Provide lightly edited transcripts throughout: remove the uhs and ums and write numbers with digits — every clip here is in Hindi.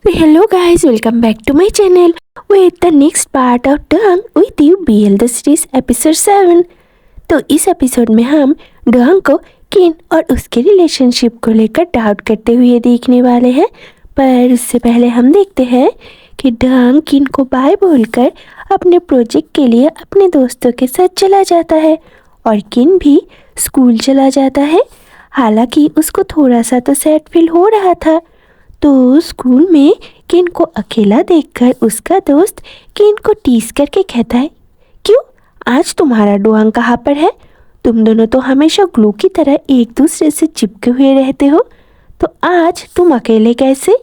Hello guys, welcome back to my channel with the next part of Dang with you BL the series episode 7। तो इस एपिसोड में हम डंग को किन और उसके रिलेशनशिप को लेकर डाउट करते हुए देखने वाले हैं। पर उससे पहले हम देखते हैं कि डंग किन को बाय बोलकर अपने प्रोजेक्ट के लिए अपने दोस्तों के साथ चला जाता है और किन भी स्कूल चला जाता है। हालांकि उसको थोड़ा सा तो सैड फील हो रहा था। तो स्कूल में किन को अकेला देखकर उसका दोस्त किन को टीज करके कहता है, क्यों आज तुम्हारा डोंग कहाँ पर है? तुम दोनों तो हमेशा ग्लू की तरह एक दूसरे से चिपके हुए रहते हो, तो आज तुम अकेले कैसे?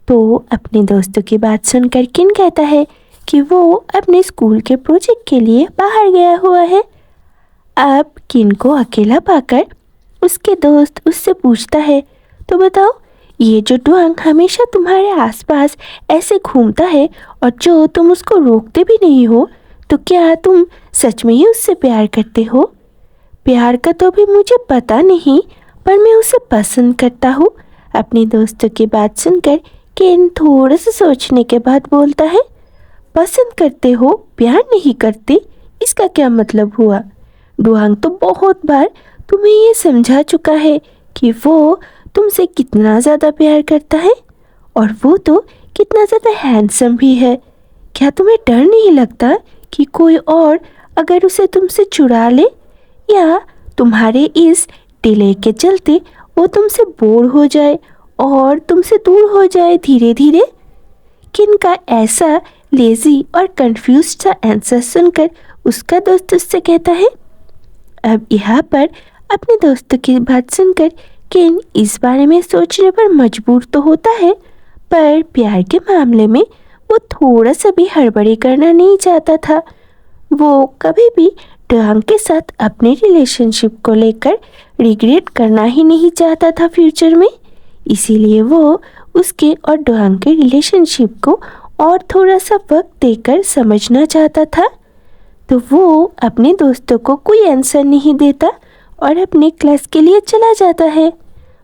तो अपने दोस्तों की बात सुनकर किन कहता है कि वो अपने स्कूल के प्रोजेक्ट के लिए बाहर गया हुआ है। अब किन को अकेला पाकर उसके दोस्त उससे पूछता है, तो बताओ ये जो डोंग हमेशा तुम्हारे आसपास ऐसे घूमता है और जो तुम उसको रोकते भी नहीं हो, तो क्या तुम सच में ही उससे प्यार करते हो? प्यार का तो भी मुझे पता नहीं, पर मैं उसे पसंद करता हूँ। अपने दोस्तों की बात सुनकर केन थोड़ा सा सोचने के बाद बोलता है, पसंद करते हो प्यार नहीं करते, इसका क्या मतलब हुआ? डोंग तो बहुत बार तुम्हें ये समझा चुका है कि वो तुमसे कितना ज़्यादा प्यार करता है और वो तो कितना ज़्यादा हैंडसम भी है। क्या तुम्हें डर नहीं लगता कि कोई और अगर उसे तुमसे चुरा ले, या तुम्हारे इस डिले के चलते वो तुमसे बोर हो जाए और तुमसे दूर हो जाए धीरे धीरे? किन का ऐसा लेजी और कंफ्यूज सा आंसर सुनकर उसका दोस्त उससे कहता है। अब यहाँ पर अपने दोस्तों की बात सुनकर किन इस बारे में सोचने पर मजबूर तो होता है, पर प्यार के मामले में वो थोड़ा सा भी हड़बड़ी करना नहीं चाहता था। वो कभी भी डोंग के साथ अपने रिलेशनशिप को लेकर रिग्रेट करना ही नहीं चाहता था फ्यूचर में। इसीलिए वो उसके और डोंग के रिलेशनशिप को और थोड़ा सा वक्त देकर समझना चाहता था। तो वो अपने दोस्तों को कोई आंसर नहीं देता और अपने क्लास के लिए चला जाता है।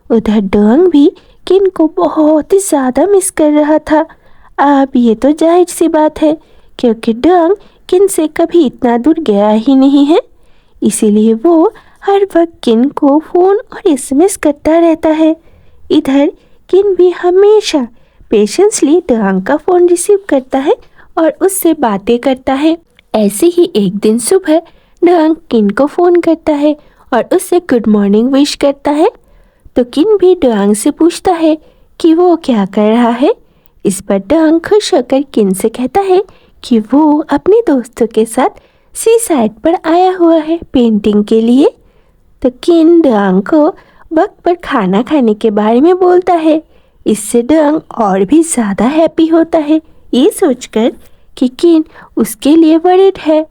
उधर डोंग भी किन को बहुत ही ज़्यादा मिस कर रहा था। अब ये तो जाहिर सी बात है, क्योंकि डोंग किन से कभी इतना दूर गया ही नहीं है। इसीलिए वो हर वक्त किन को फ़ोन और एसएमएस करता रहता है। इधर किन भी हमेशा पेशेंसली डोंग का फ़ोन रिसीव करता है और उससे बातें करता है। ऐसे ही एक दिन सुबह डोंग किन को फ़ोन करता है और उससे गुड मॉर्निंग विश करता है। तो किन भी डोंग से पूछता है कि वो क्या कर रहा है। इस पर डोंग खुश होकर किन से कहता है कि वो अपने दोस्तों के साथ सी साइड पर आया हुआ है पेंटिंग के लिए। तो किन डोंग को वक्त पर खाना खाने के बारे में बोलता है। इससे डोंग और भी ज़्यादा हैप्पी होता है, ये सोचकर कि किन उसके लिए वरीड है।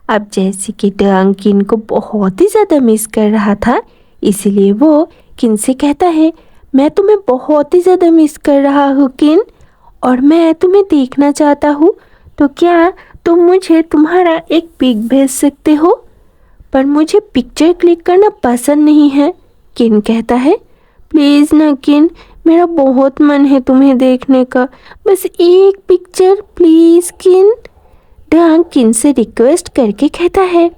अब जैसे कि डोंग किन को बहुत ही ज़्यादा मिस कर रहा था, इसीलिए वो किन से कहता है, मैं तुम्हें बहुत ही ज़्यादा मिस कर रहा हूँ किन, और मैं तुम्हें देखना चाहता हूँ। तो क्या तुम मुझे तुम्हारा एक पिक भेज सकते हो? पर मुझे पिक्चर क्लिक करना पसंद नहीं है, किन कहता है। प्लीज़ ना किन, मेरा बहुत मन है तुम्हें देखने का, बस एक पिक्चर प्लीज़ किन, डोंग किन से रिक्वेस्ट करके कहता है।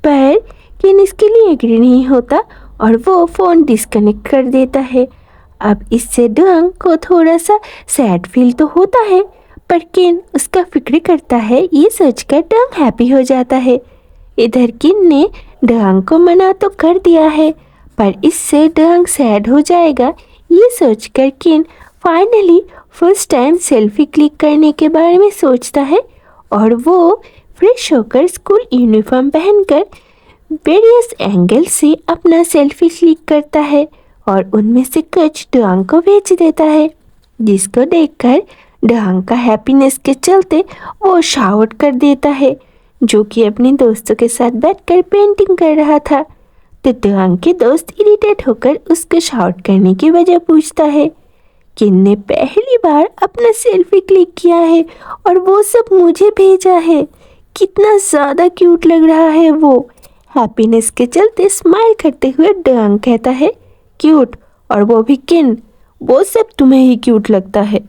पर किन इसके लिए एग्री नहीं होता और वो फ़ोन डिस्कनेक्ट कर देता है। अब इससे डोंग को थोड़ा सा सैड फील तो होता है, पर किन उसका फिक्र करता है, ये सोचकर डोंग हैप्पी हो जाता है। इधर किन ने डोंग को मना तो कर दिया है, पर इससे डोंग सैड हो जाएगा, ये सोचकर किन finally first time selfie click करने के बारे में सोचता है और वो फ्रेश होकर स्कूल यूनिफॉर्म पहनकर वेरियस एंगल से अपना सेल्फी क्लिक करता है और उनमें से कुछ डोंग को भेज देता है, जिसको देखकर डोंग का हैप्पीनेस के चलते वो शाउट कर देता है, जो कि अपने दोस्तों के साथ बैठकर पेंटिंग कर रहा था। तो डोंग के दोस्त इरिटेट होकर उसको शाउट करने की वजह पूछता है। किन ने पहली बार अपना सेल्फी क्लिक किया है और वो सब मुझे भेजा है, कितना ज़्यादा क्यूट लग रहा है वो। हैप्पीनेस के चलते स्माइल करते हुए डोंग कहता है, क्यूट, और वो भी किन, वो सब तुम्हें ही क्यूट लगता है।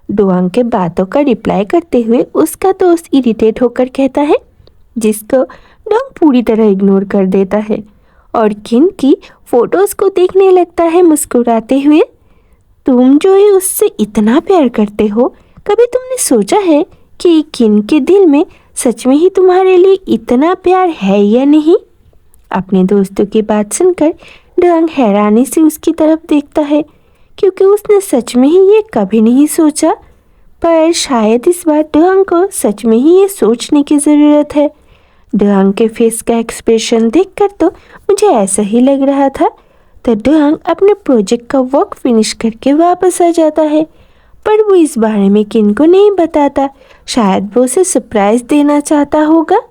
डोंग के बातों का रिप्लाई करते हुए उसका दोस्त इरिटेट होकर कहता है, जिसको डोंग पूरी तरह इग्नोर कर देता है और किन की फोटोज को देखने लगता है मुस्कुराते हुए। तुम जो ही उससे इतना प्यार करते हो, कभी तुमने सोचा है कि किन के दिल में सच में ही तुम्हारे लिए इतना प्यार है या नहीं? अपने दोस्तों की बात सुनकर डोंग हैरानी से उसकी तरफ देखता है, क्योंकि उसने सच में ही ये कभी नहीं सोचा। पर शायद इस बार डोंग को सच में ही ये सोचने की ज़रूरत है। डोंग के फेस का एक्सप्रेशन देखकर तो मुझे ऐसा ही लग रहा था। तो डोंग अपने प्रोजेक्ट का वर्क फिनिश करके वापस आ जाता है, पर वो इस बारे में किन को नहीं बताता। शायद वो उसे सरप्राइज देना चाहता होगा।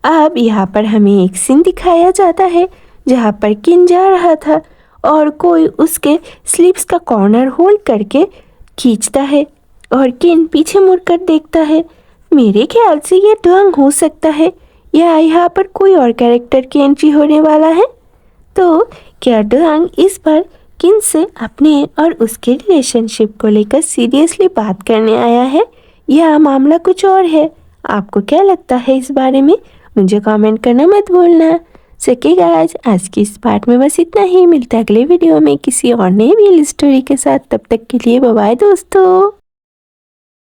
अब यहाँ पर हमें एक सीन दिखाया जाता है जहाँ पर किन जा रहा था और कोई उसके स्लीव्स का कॉर्नर होल्ड करके खींचता है और किन पीछे मुड़कर देखता है। मेरे ख्याल से ये डोंग हो सकता है या यहाँ पर कोई और कैरेक्टर की एंट्री होने वाला है। तो क्या डोंग इस बार किन से अपने और उसके रिलेशनशिप को लेकर सीरियसली बात करने आया है या मामला कुछ और है? आपको क्या लगता है इस बारे में? मुझे कमेंट करना मत भूलना। सके गाइस, आज की इस पार्ट में बस इतना ही। मिलता है अगले वीडियो में किसी और नई रियल स्टोरी के साथ। तब तक के लिए बाय बाय दोस्तों।